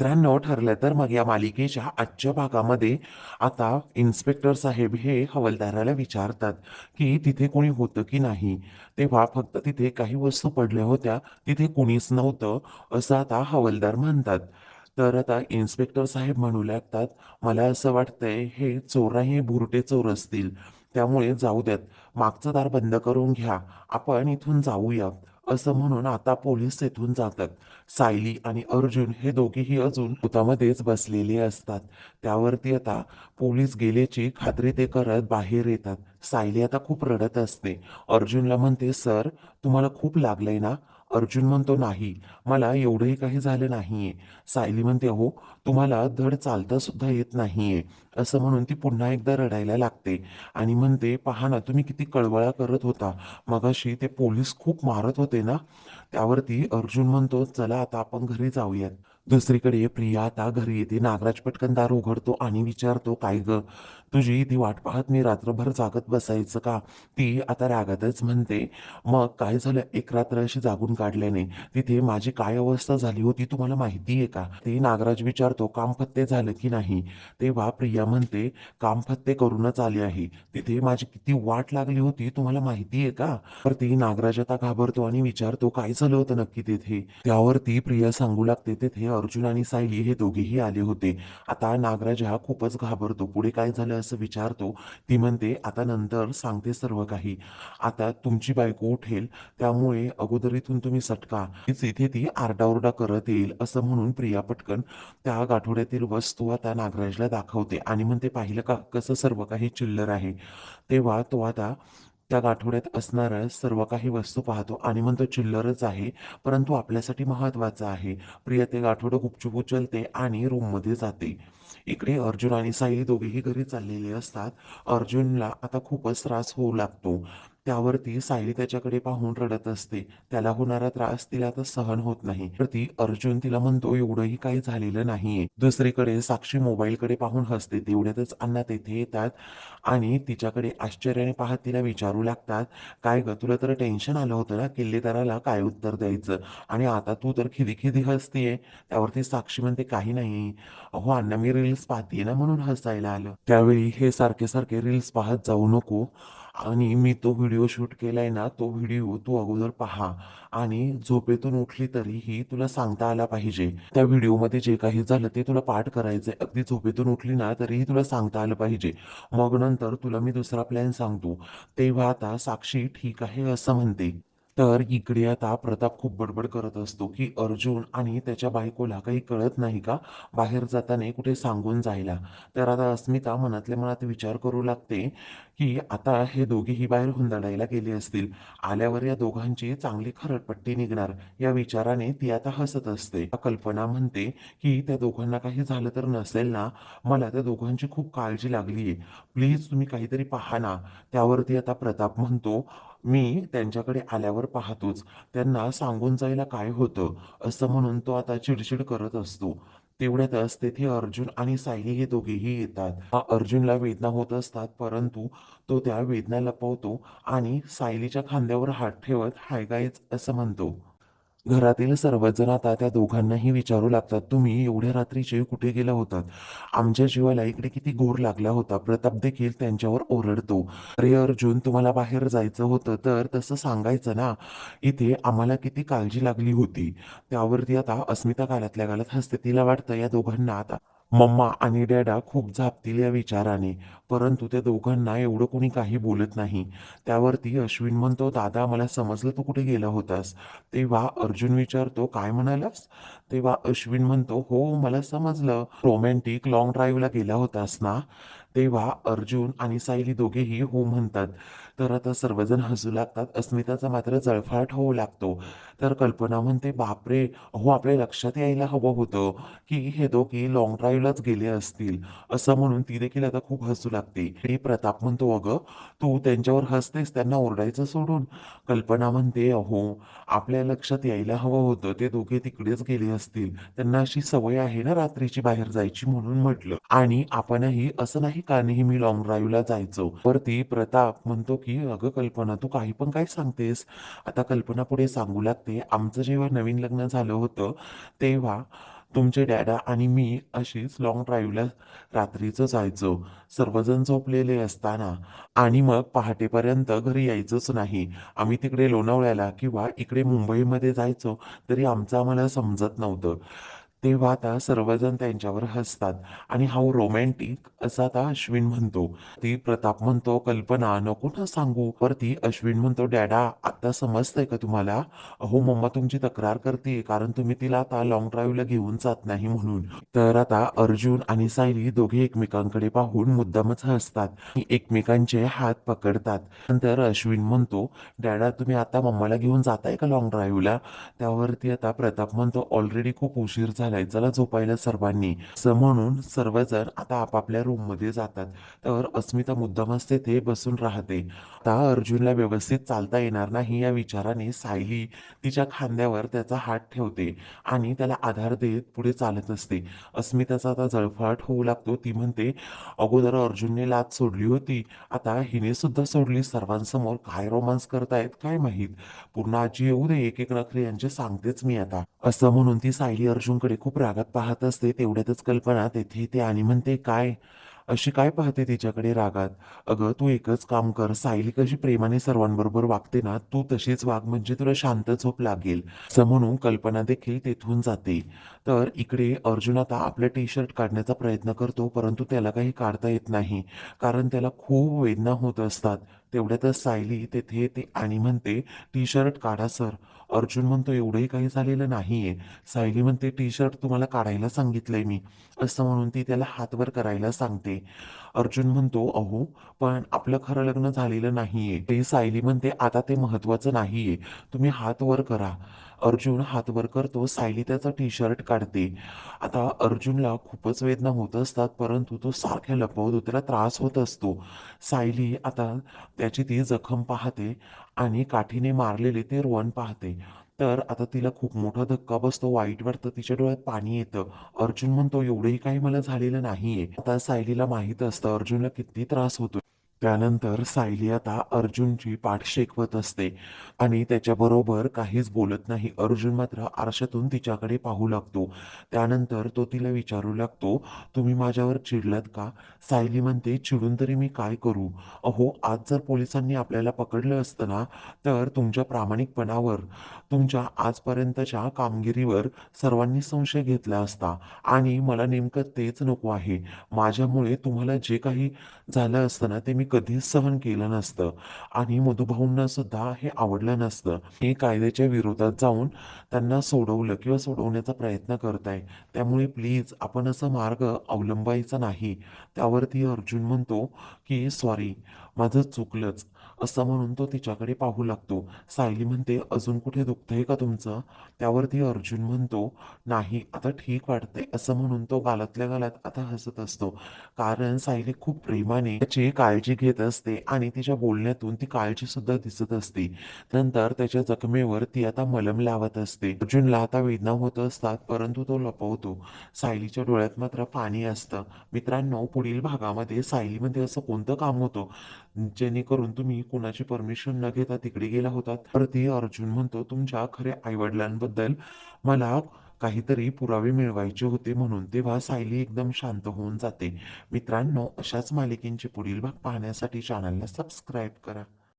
मित्रांनो, ठरलं तर मग या मालिकेच्या आजच्या भागामध्ये आता इन्स्पेक्टर साहेब हे हवालदाराला विचारतात की तिथे कोणी होतं की नाही. तेव्हा फक्त तिथे काही वस्तू पडल्या होत्या, तिथे कोणीच नव्हतं असं आता हवालदार म्हणतात. तर आता इन्स्पेक्टर साहेब म्हणू लागतात, मला असं वाटतंय हे चोर हे भुरटे चोर असतील, त्यामुळे जाऊ द्यात, मागचं दार बंद करून घ्या, आपण इथून जाऊया. असं म्हणून आता पोलीस तेथून जातात. सायली आणि अर्जुन हे दोघेही अजून भूतामध्येच बसलेले असतात. त्यावरती आता पोलीस गेल्याची खात्री ते करत बाहेर येतात. सायली आता खूप रडत असते. अर्जुनला म्हणते, सर तुम्हाला खूप लागलंय ना? अर्जुन म्हणतो, नाही, मला एवढंही काही झालं नाहीये. सायली म्हणते, हो, तुम्हाला धड चालता सुद्धा येत नाहीये. असं म्हणून ती पुन्हा एकदा रडायला लागते आणि म्हणते, पहा ना, तुम्ही किती कळवळा करत होता मगाशी, ते पोलीस खूप मारत होते ना. त्यावरती अर्जुन म्हणतो, चला आता आपण घरी जाऊयात. दुसरीकडे प्रिया आता घरी येते. नागराज पटकन दार उघडतो आणि विचारतो, काय ग, तुझी ती वाट पाहत मी रात्रभर जागत बसायचं का? ती आता रागातच म्हणते, मग काय झालं, एक रात्र अशी जागून काढल्याने तिथे माझी काय अवस्था झाली होती तुम्हाला माहिती आहे का? ते नागराज विचारतो, काम फत्ते झालं की नाही? तेव्हा प्रिया म्हणते, काम फत्ते करूनच आले आहे, तिथे माझी किती वाट लागली होती तुम्हाला माहिती आहे का? तर ती नागराज आता घाबरतो आणि विचारतो, काय झालं होतं नक्की तिथे? त्यावरती प्रिया सांगू लागते, तिथे अर्जुन आणि सायली हे दोघेही आले होते. आता नागराज हा खूपच घाबरतो. पुढे काय झालं असं विचारतो. ती म्हणते, आता नंतर सांगते सर्व काही. आता तुमची बायको उठेल, त्यामुळे अगोदर इथून तुम्ही सटका, इथे ती आरडाओरडा करत येईल. असं म्हणून प्रिया पटकन त्या गाठोड्यातील वस्तू आता नागराजला दाखवते आणि म्हणते, पाहिलं का कसं सर्व काही चिल्लर आहे? तेव्हा तो आता त्या गाठोड्यात असणाऱ्या सर्व काही वस्तू पाहतो आणि म्हणतो, चिल्लरच आहे, परंतु आपल्यासाठी महत्वाचं आहे. प्रिया ते गाठोडं गुपचूप उचलते आणि रूममध्ये जाते. इकडे अर्जुन आणि सायली दोघेही घरी चाललेले असतात. अर्जुनला आता खूपच त्रास होऊ लागतो. त्यावरती सायली त्याच्याकडे पाहून रडत असते. त्याला होणारा त्रास तिला आता सहन होत नाही. तर ती अर्जुन तिला म्हणतो, एवढंही काही झालेलं नाहीये. दुसरीकडे साक्षी मोबाईलकडे पाहून हसते. तेवढ्यातच अण्णा तेथे येतात आणि तिच्याकडे आश्चर्याने पाहत तिला विचारू लागतात, काय ग, तुला तर टेन्शन आलं होतं ना, किल्लेदाराला काय उत्तर द्यायचं, आणि आता तू तर खिदी खिदी हसतीये. त्यावरती साक्षी म्हणते, काही नाही अहो अण्णा, मी रील्स पाहतीये ना म्हणून हसायला आलं. त्यावेळी हे सारखे सारखे रील्स पाहत जाऊ नको, आणि मी तो व्हिडिओ शूट केलाय ना, तो व्हिडिओ तू अगोदर पहा, आणि झोपेतून उठली तरीही तुला सांगता आला पाहिजे. त्या व्हिडिओमध्ये जे काही झालं ते तुला पाठ करायचंय. अगदी झोपेतून उठली ना तरीही तुला सांगता आलं पाहिजे. मग नंतर तुला मी दुसरा प्लॅन सांगतो. तेव्हा आता साक्षी ठीक आहे असं म्हणते. तर इकडे आता प्रताप खूप बडबड करत असतो की अर्जुन आणि त्याच्या बायकोला काही कळत नाही का बाहेर जाताना कुठे सांगून जायला. तर आता अस्मिता मनातल्या मनात विचार करू लागते की आता हे दोघेही बाहेर हुंदडायला गेले असतील, आल्यावर या दोघांची चांगली खरडपट्टी निघणार, या विचाराने ती आता हसत असते. कल्पना म्हणते की त्या दोघांना काही झालं तर नसेल ना, मला त्या दोघांची खूप काळजी लागलीये, प्लीज तुम्ही काहीतरी पहा ना. त्यावरती आता प्रताप म्हणतो, मी त्यांच्याकडे आल्यावर पाहतोच, त्यांना सांगून जायला काय होतं, असं म्हणून तो आता चिडचिड करत असतो. तेवढ्यातच तेथे अर्जुन आणि सायली हे दोघेही येतात. अर्जुनला वेदना होत असतात, परंतु तो त्या वेदना लपवतो आणि सायलीच्या खांद्यावर हात ठेवत, हाय गाईज असं म्हणतो. घरातील सर्वजण आता त्या दोघांनाही विचारू लागतात, तुम्ही एवढ्या रात्रीचे कुठे गेला होतात? आमच्या जीवाला इकडे किती घोर लागला होता. प्रताप देखील त्यांच्यावर ओरडतो, अरे अर्जुन, तुम्हाला बाहेर जायचं होतं तर तसं सांगायचं ना, इथे आम्हाला किती काळजी लागली होती. त्यावरती आता अस्मिता गालातल्या गालात हसते. तिला वाटतं या दोघांना आता मम्मा आणि डॅडा खूप झापतील या विचाराने, परंतु त्या दोघांना एवढं कोणी काही बोलत नाही. त्यावरती अश्विन म्हणतो, दादा मला समजलं तू कुठे गेला होतास. तेव्हा अर्जुन विचारतो, काय म्हणालास? तेव्हा अश्विन म्हणतो, हो मला समजलं, रोमॅन्टिक लॉंग ड्राईव्हला गेला होतास ना. तेव्हा अर्जुन आणि सायली दोघेही हो म्हणतात. तर आता सर्वजण हसू लागतात. अस्मिताचा मात्र जळफाट होऊ लागतो. तर कल्पना म्हणते, बापरे, हो आपल्या लक्षात यायला हवं होतं की हे दोघे लॉंग ड्राईव्हलाच गेले असतील. असं म्हणून ती देखील आता खूप हसू लागते. हे प्रताप म्हणतो, अगं तू त्यांच्यावर हसतेस, त्यांना ओरडायचं सोडून. कल्पना म्हणते, अहो आपल्या लक्षात यायला हवं होतं, ते दोघे तिकडेच गेले असतील, त्यांना अशी सवय आहे ना रात्रीची बाहेर जायची म्हणून म्हटलं, आणि आपणही असं नाही का नेहमी लॉंग ड्राईव्हला जायचो. वरती प्रताप म्हणतो की अगं कल्पना, तू काही पण काय सांगतेस? आता कल्पना पुढे सांगू लागते, आमचं जेव्हा नवीन लग्न झालं होतं तेव्हा तुमचे डॅडा आणि मी अशीच लॉंग ड्राईव्हला रात्रीचं जायचो, सर्वजण झोपलेले असताना, आणि मग पहाटेपर्यंत घरी यायचंच नाही. आम्ही तिकडे लोणावळ्याला किंवा इकडे मुंबईमध्ये जायचो तरी आमचं आम्हाला समजत नव्हतं. तेव्हा आता सर्वजण त्यांच्यावर हसतात आणि हाऊ रोमॅन्टिक असं आता अश्विन म्हणतो. ती प्रताप म्हणतो, कल्पना नको ना सांगू. वरती अश्विन म्हणतो, डॅडा आता समजतंय का तुम्हाला? अहो मम्मा तुमची तक्रार करते कारण तुम्ही तिला आता लॉंग ड्राईव्हला घेऊन जात नाही म्हणून. तर आता अर्जुन आणि सायली दोघे एकमेकांकडे पाहून मुद्दामच हसतात आणि एकमेकांचे हात पकडतात. नंतर अश्विन म्हणतो, डॅडा तुम्ही आता मम्माला घेऊन जाताय का लॉंग ड्राईव्हला? त्यावरती आता प्रताप म्हणतो, ऑलरेडी खूप उशीर झालाय, चला झोपायला सर्वांनी. असं म्हणून सर्वजण आता आपापल्या रूममध्ये जातात. तर अस्मिता मुद्दामच तेथे बसून राहते. आता अर्जुनला व्यवस्थित चालता येणार नाही या विचाराने सायली तिच्या खांद्यावर त्याचा हात ठेवते आणि त्याला आधार देत पुढे चालत असते. अस्मिताचा आता जळफाट होऊ लागतो. ती म्हणते, अगोदर अर्जुनने लाथ सोडली होती, आता हिने सुद्धा सोडली. सर्वांसमोर काय रोमांस करतायत काय माहीत. पूर्ण आजी येऊ दे, एक एक नखरे यांचे सांगतेच मी आता. असं म्हणून ती सायली अर्जुनकडे खूप रागात पाहत असते. तेवढ्यातच कल्पना तेथे येते आणि म्हणते, काय अशी काय पाहते तिच्याकडे रागात? अगं तू एकच काम कर, सायली कशी प्रेमाने सर्वांबरोबर वागते ना, तू तशीच वाग, म्हणजे तुला शांत झोप लागेल. असं म्हणून कल्पना देखील तेथून जाते. तर इकडे अर्जुन आता आपलं टी शर्ट काढण्याचा प्रयत्न करतो, परंतु त्याला काही काढता येत नाही कारण त्याला खूप वेदना होत असतात. तेवढ्यातच सायली तेथे येते आणि म्हणते, टी शर्ट काढा सर. अर्जुन म्हणतो, एवढंही काही झालेलं नाहीये. सायली म्हणते, टी शर्ट तुम्हाला काढायला सांगितलंय मी. असं म्हणून ती त्याला हात वर करायला सांगते. अर्जुन म्हणतो, अहो पण आपलं खरं लग्न झालेलं नाहीये. ते सायली म्हणते, आता ते महत्वाचं नाहीये, तुम्ही हात वर करा. अर्जुन हात वर करतो. सायली त्याचा टी शर्ट काढते. आता अर्जुनला खूपच वेदना होत असतात, परंतु तो सारख्या लपवतो, त्याला त्रास होत असतो. सायली आता त्याची ती जखम पाहते आणि काठीने मारलेले ते रोवण पाहते. तर आता तिला खूप मोठा धक्का बसतो, वाईट वाटतं, तिच्या डोळ्यात पाणी येतं. अर्जुन म्हणतो, एवढंही काही मला झालेलं नाहीये. आता सायलीला माहीत असतं अर्जुनला किती त्रास होतो. त्यानंतर सायली आता अर्जुनची पाठ शेकवत असते आणि त्याच्याबरोबर काहीच बोलत नाही. अर्जुन मात्र आरशातून तिच्याकडे पाहू लागतो. त्यानंतर तो तिला विचारू लागतो, तुम्ही माझ्यावर चिडलात का? सायली म्हणते, चिडून तरी मी काय करू? अहो आज जर पोलिसांनी आपल्याला पकडलं असतं ना, तर तुमच्या प्रामाणिकपणावर, तुमच्या आजपर्यंतच्या कामगिरीवर सर्वांनी संशय घेतला असता आणि मला नेमकं तेच नको आहे. माझ्यामुळे तुम्हाला जे काही झालं असतं ना, ते मी कधीच सहन केलं नसतं आणि मधुभाऊंना सुद्धा हे आवडलं नसतं. हे कायद्याच्या विरोधात जाऊन त्यांना सोडवलं किंवा सोडवण्याचा प्रयत्न करताय. त्यामुळे प्लीज आपण असं मार्ग अवलंबायचा नाही. त्यावरती अर्जुन म्हणतो, की सॉरी, माझं चुकलंच. असं म्हणून तो तिच्याकडे पाहू लागतो. सायली म्हणते, अजून कुठे दुखतंय का तुमचं? त्यावरती अर्जुन म्हणतो, नाही आता ठीक वाटतंय. असं म्हणून तो गालातल्या गालात आता हसत असतो. कारण सायली खूप प्रेमाने त्याची काळजी घेत असते आणि तिच्या बोलण्यातून ती काळजी सुद्धा दिसत असते. नंतर त्याच्या जखमेवर ती आता मलम लावत असते. अर्जुनला आता वेदना होत असतात, परंतु तो लपवतो. सायलीच्या डोळ्यात मात्र पाणी असतं. मित्रांनो, पुढील भागामध्ये सायलीमध्ये असं कोणतं काम होतं जेणेकरून तुम्ही कुणाची परमिशन न घेता तिकडे गेला होतात? तर ती अर्जुन म्हणतो, तुमच्या खऱ्या आईवडिलांबद्दल मला काहीतरी पुरावे मिळवायचे होते म्हणून. तेव्हा सायली एकदम शांत होऊन जाते. मित्रांनो, अशाच मालिकेंचे पुढील भाग पाहण्यासाठी चॅनलला सबस्क्राईब करा.